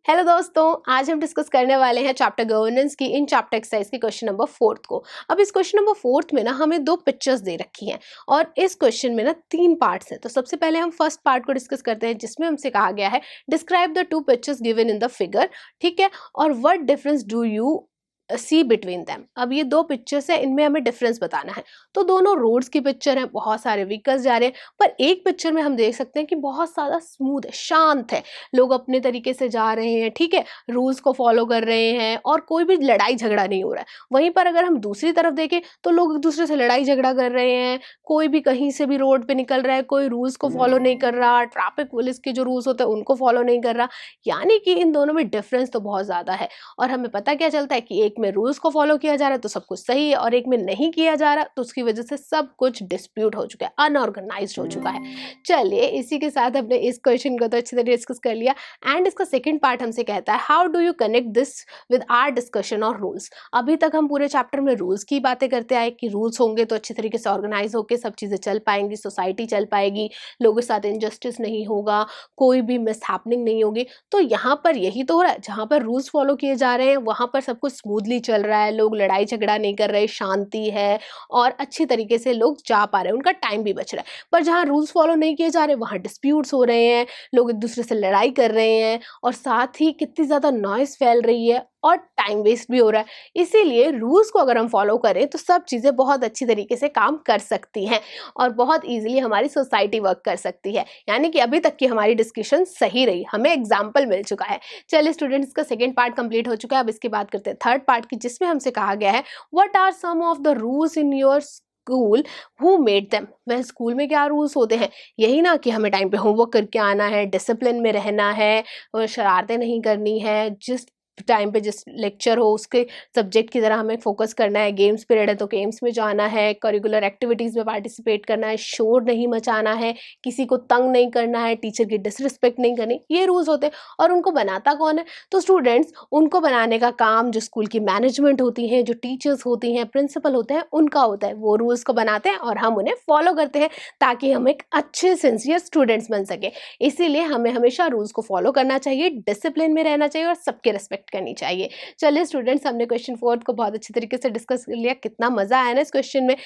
Hello दोस्तों, आज हम डिस्कस करने वाले हैं चैप्टर गवर्नेंस की इन चैप्टर एक्सरसाइज के क्वेश्चन नंबर 4 को। अब इस क्वेश्चन नंबर 4 में ना हमें दो पिक्चर्स दे रखी हैं और इस क्वेश्चन में ना 3 पार्ट्स हैं। तो सबसे पहले हम फर्स्ट पार्ट को डिस्कस करते हैं जिसमें हमसे कहा गया है describe the two pictures given in the figure. ठीक है, और what difference do you see between them. अब ये दो पिक्चर्स है, इनमें हमें डिफरेंस बताना है। तो दोनों रोड्स की पिक्चर है, बहुत सारे व्हीकल्स जा रहे हैं, पर एक पिक्चर में हम देख सकते हैं कि बहुत ज़्यादा स्मूथ है, शांत है, लोग अपने तरीके से जा रहे हैं। ठीक है, रूल्स को फॉलो कर रहे हैं और कोई भी लड़ाई झगड़ा नहीं हो रहा है। वहीं पर अगर हम दूसरी तरफ देखें तो लोग एक दूसरे से लड़ाई झगड़ा कर रहे हैं, कोई भी कहीं से भी रोड पे निकल रहा है, कोई रूल्स को फॉलो नहीं कर रहा, ट्रैफिक पुलिस के जो रूल्स होते हैं उनको फॉलो नहीं कर रहा। यानी कि इन दोनों में डिफरेंस तो बहुत ज़्यादा है। और हमें पता क्या चलता है कि एक में रूल्स को फॉलो किया जा रहा है तो सब कुछ सही है, और एक में नहीं किया जा रहा तो उसकी वजह से सब कुछ डिस्प्यूट हो चुका है, अनऑर्गेनाइज्ड हो चुका है। चलिए, इसी के साथ हमने इस क्वेश्चन को तो अच्छी तरह डिस्कस कर लिया। एंड इसका सेकंड पार्ट हमसे कहता है how do you connect this with our discussion और रूल्स। अभी तक हम पूरे चैप्टर में रूल्स की बातें करते आए कि रूल्स होंगे तो अच्छी तरीके से ऑर्गेनाइज होकर सब चीज़ें चल पाएंगी, सोसाइटी चल पाएगी, लोगों के साथ इनजस्टिस नहीं होगा, कोई भी मिसहैपनिंग नहीं होगी। तो यहाँ पर यही तो हो रहा है, जहाँ पर रूल्स फॉलो किए जा रहे हैं वहाँ पर सब कुछ स्मूथली चल रहा है, लोग लड़ाई झगड़ा नहीं कर रहे, शांति है और अच्छी तरीके से लोग जा पा रहे हैं, उनका टाइम भी बच रहा है। पर जहाँ रूल्स फॉलो नहीं किए जा रहे वहाँ डिस्प्यूट्स हो रहे हैं, लोग एक दूसरे से लड़ाई कर रहे हैं और साथ ही कितनी ज़्यादा नॉइस फैल रही है और टाइम वेस्ट भी हो रहा है। इसीलिए रूल्स को अगर हम फॉलो करें तो सब चीज़ें बहुत अच्छी तरीके से काम कर सकती हैं और बहुत ईजिली हमारी सोसाइटी वर्क कर सकती है। यानी कि अभी तक की हमारी डिस्कशन सही रही, हमें एग्जाम्पल मिल चुका है। चलिए स्टूडेंट्स, का सेकेंड पार्ट कंप्लीट हो चुका है। अब इसकी बात करते हैं थर्ड पार्ट की, जिसमें हमसे कहा गया है what are some of the rules in your school who made them. वह स्कूल में क्या रूल्स होते हैं? यही ना कि हमें टाइम पे होमवर्क करके आना है, डिसिप्लिन में रहना है और शरारतें नहीं करनी है, जिस टाइम पे जिस लेक्चर हो उसके सब्जेक्ट की तरह हमें फोकस करना है, गेम्स पीरियड है तो गेम्स में जाना है, करिकुलर एक्टिविटीज़ में पार्टिसिपेट करना है, शोर नहीं मचाना है, किसी को तंग नहीं करना है, टीचर की डिसरिस्पेक्ट नहीं करनी। ये रूल्स होते हैं। और उनको बनाता कौन है? तो स्टूडेंट्स, उनको बनाने का काम जो स्कूल की मैनेजमेंट होती है, जो टीचर्स होती हैं, प्रिंसिपल होते हैं, उनका होता है। वो रूल्स को बनाते हैं और हम उन्हें फॉलो करते हैं ताकि हम एक अच्छे सिंसियर स्टूडेंट्स बन सके। इसीलिए हमें हमेशा रूल्स को फॉलो करना चाहिए, डिसिप्लिन में रहना चाहिए और सबके रिस्पेक्ट करनी चाहिए। चलिए स्टूडेंट्स, हमने क्वेश्चन 4 को बहुत अच्छी तरीके से डिस्कस कर लिया। कितना मजा आया ना इस क्वेश्चन में।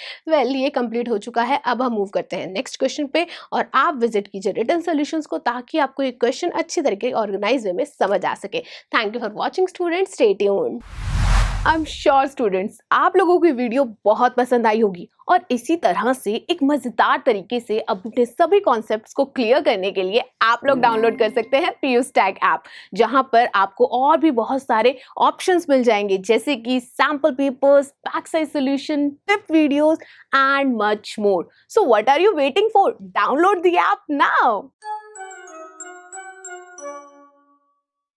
ये कंप्लीट हो चुका है। अब हम मूव करते हैं नेक्स्ट क्वेश्चन पे और आप विजिट कीजिए रिटन सॉल्यूशंस को ताकि आपको ये क्वेश्चन अच्छी तरीके ऑर्गेनाइज वे में समझ आ सके। Thank you for watching students, stay tuned. I am sure students, आप लोगों को वीडियो बहुत पसंद आई होगी और इसी तरह से एक मजेदार तरीके से अपने सभी कॉन्सेप्ट्स को क्लियर करने के लिए आप लोग डाउनलोड कर सकते हैं पीयूष टैग ऐप, जहां पर आपको और भी बहुत सारे ऑप्शंस मिल जाएंगे जैसे कि sample papers, back size solution, tip videos and much more. So what are you waiting for? Download the app now.